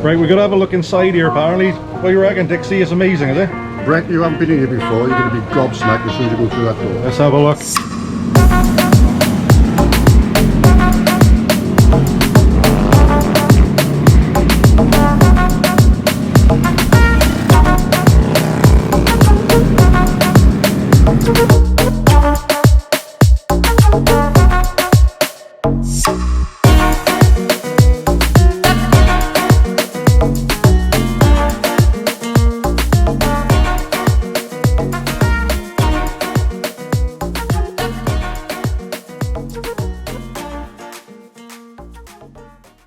Right, we're gonna have a look inside here apparently. What do you reckon, Dixie? It's amazing, is it? Brett, you haven't been in here before, you're going to be gobsmacked as soon as you go through that door. Let's have a look.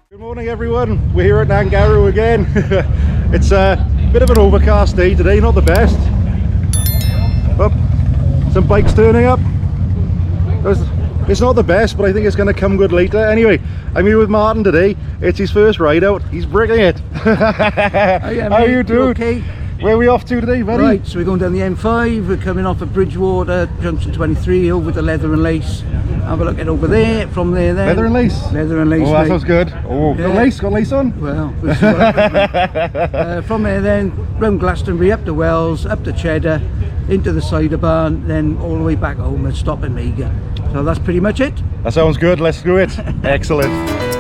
Good morning everyone, we're here at Nangarrow again. It's a bit of an overcast day today, not the best. Oh, some bikes turning up. It's not the best, but I think it's going to come good later. Anyway, I'm here with Martin today. It's his first ride out. He's bricking it. How are you doing? Okay. Where are we off to today, buddy? Right, so we're going down the M5. We're coming off at Bridgwater, junction 23, over to Leather and Lace. Have a look at over there. From there, then Leather and Lace. Leather and Lace. Oh, that mate. sounds good. Oh, Yeah. got lace on. Well, we'll see what happens. From there, then round Glastonbury, up to Wells, up to Chedder, into the Cider Barn, then all the way back home and stop at Mega. So that's pretty much it. That sounds good. Let's do it. Excellent.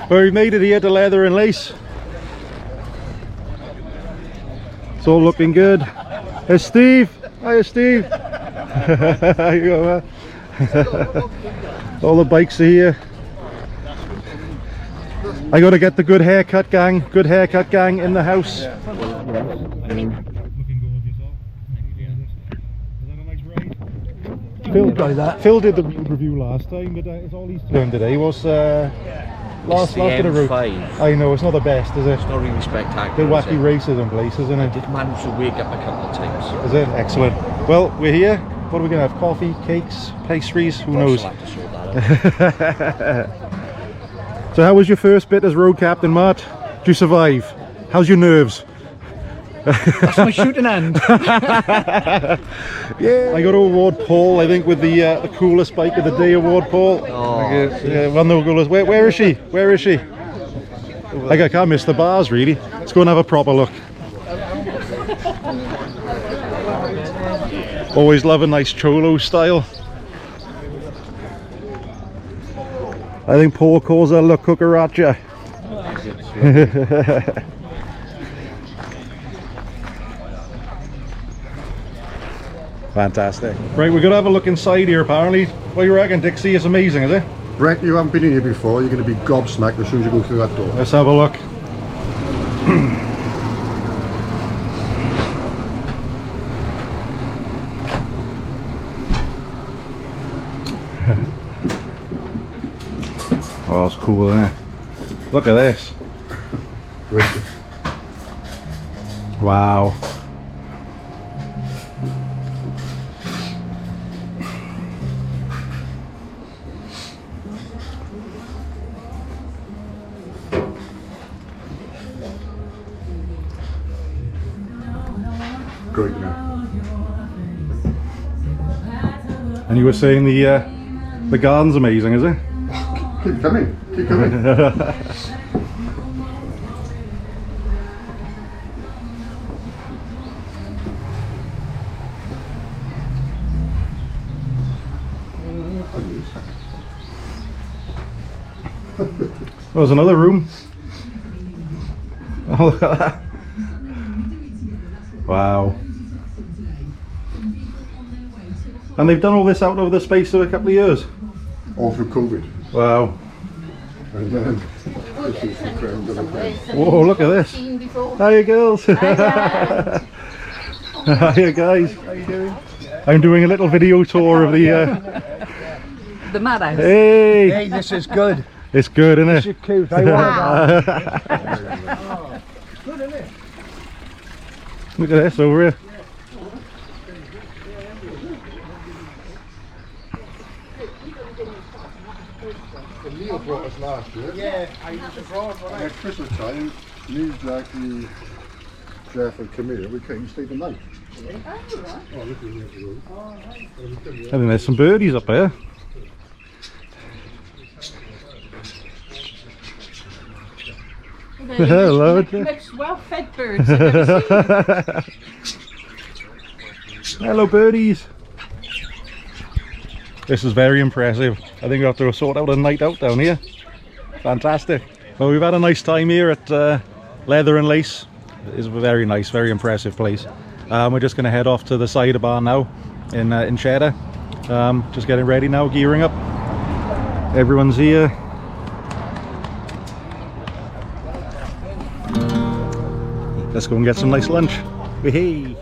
Well, we made it here to Leather and Lace. It's all looking good. There's Steve. Hiya, Steve. How you going, man? All the bikes are here. I gotta get the good haircut gang in the house. Phil did the review last time, but it's all he's doing today was last bit of route. I know, it's not the best, is it? It's not really spectacular. The wacky races and places, isn't it? I did manage to wake up a couple of times. Is it? Excellent. Well, we're here. What are we going to have? Coffee, cakes, pastries? Who knows? I'll have to sort that out. So how was your first bit as road captain, Mart? Did you survive? How's your nerves? That's my shooting hand. Yeah. I got to award Paul, I think, with the coolest bike of the day award, Paul. Oh. One of the coolest. Where is she? Where is she? Like, I can't miss the bars, really. Let's go and have a proper look. Always love a nice cholo style. I think Paul calls her La Cucaracha. Fantastic. Right, we're going to have a look inside here apparently. What do you reckon, Dixie? It's amazing, is it? Brett, you haven't been in here before, you're going to be gobsmacked as soon as you go through that door. Let's have a look. Oh, it's cool, isn't it? Look at this. Wow. Great now. And you were saying the garden's amazing, is it? Keep coming, keep coming. There's another room. Oh, look at that. Wow. And they've done all this out over the space of a couple of years? All through COVID. Wow. And then, this is the creme de la creme. Whoa, look at this. Hiya girls. Hiya guys. How you doing? I'm doing a little video tour of the madhouse. Hey! Hey, this is good. It's good, isn't it? This is cute. I want Look at this over here. Neil brought us last year. Yeah, I was abroad when At Christmas time, me, Jackie, Jeff and Camille, we came to stay the night. Oh, look at the room. I think there's some birdies up there. Hello. Most well-fed birds I've ever seen. Hello birdies. This is very impressive. I think we have to sort out a night out down here. Fantastic. Well, we've had a nice time here at Leather and Lace. It's a very nice, very impressive place. We're just going to head off to the Cider Barn now in Chedder. Just getting ready now, gearing up. Everyone's here. Let's go and get some nice lunch. Hey.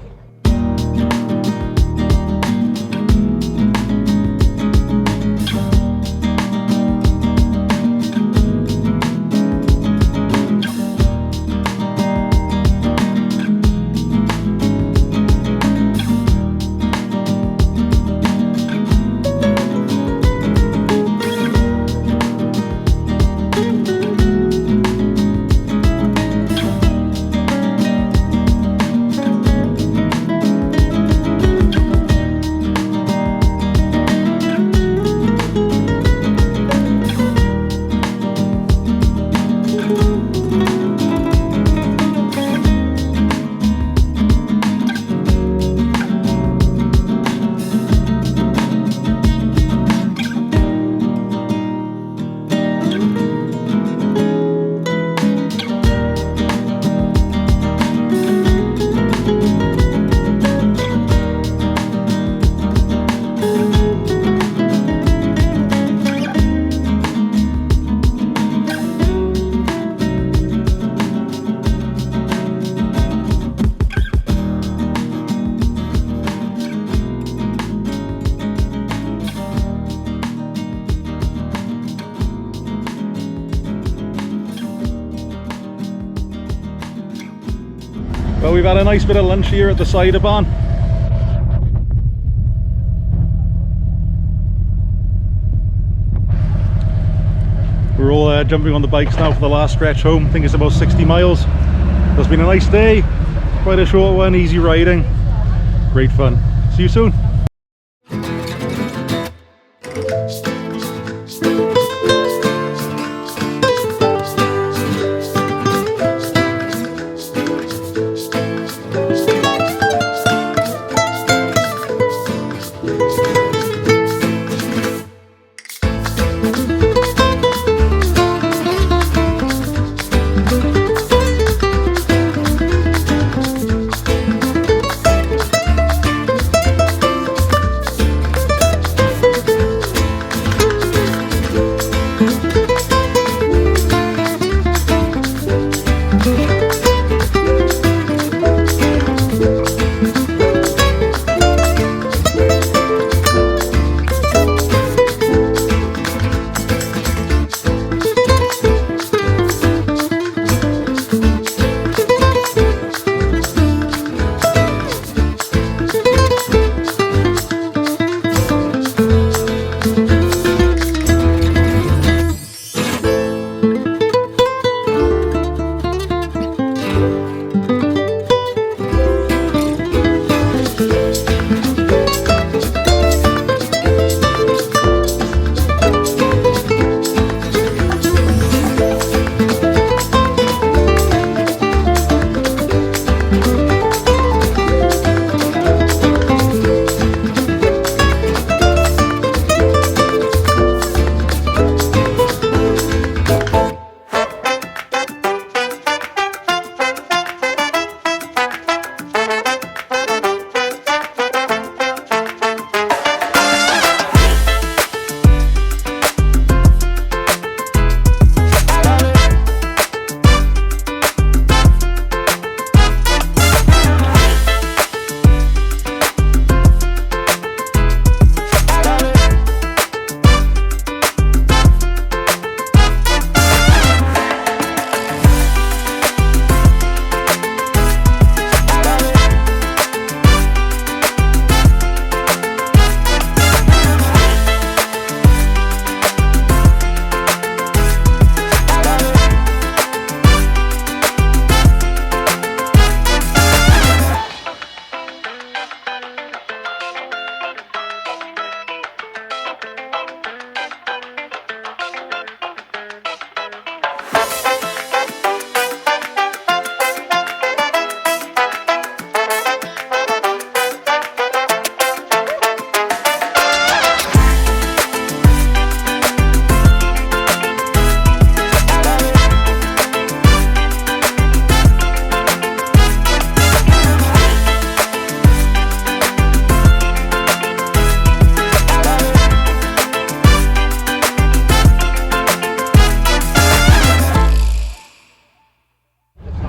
But we've had a nice bit of lunch here at the Cider Barn. We're all jumping on the bikes now for the last stretch home. I think it's about 60 miles. It's been a nice day, quite a short one, easy riding, great fun. See you soon.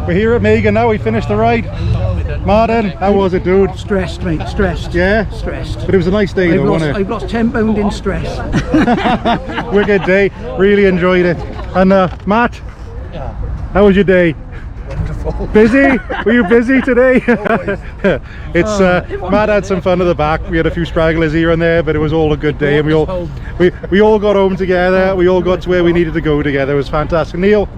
We're here at Megan now, we finished the ride. Martyn, how was it, dude? Stressed, mate, stressed. Yeah? Stressed. But it was a nice day though, wasn't it? I've lost 10 pound in stress. Wicked day, really enjoyed it. And Matt, how was your day? Wonderful. Busy? Were you busy today? It's Matt had some fun at the back. We had a few stragglers here and there, but it was all a good day, and we all got home together. We all got to where we needed to go together. It was fantastic. Neil,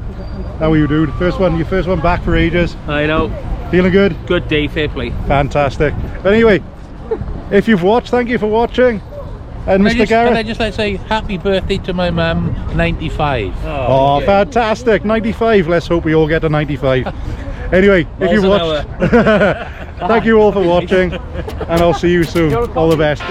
how are you, dude? Your first one back for ages. I know. Feeling good? Good day, fair play. Fantastic. But anyway, if you've watched, thank you for watching. And Mr. Garrett. Can I just like say happy birthday to my mum, 95. Oh, fantastic. 95. Let's hope we all get to 95. Anyway, if you've watched, thank you all for watching, and I'll see you soon. All the best.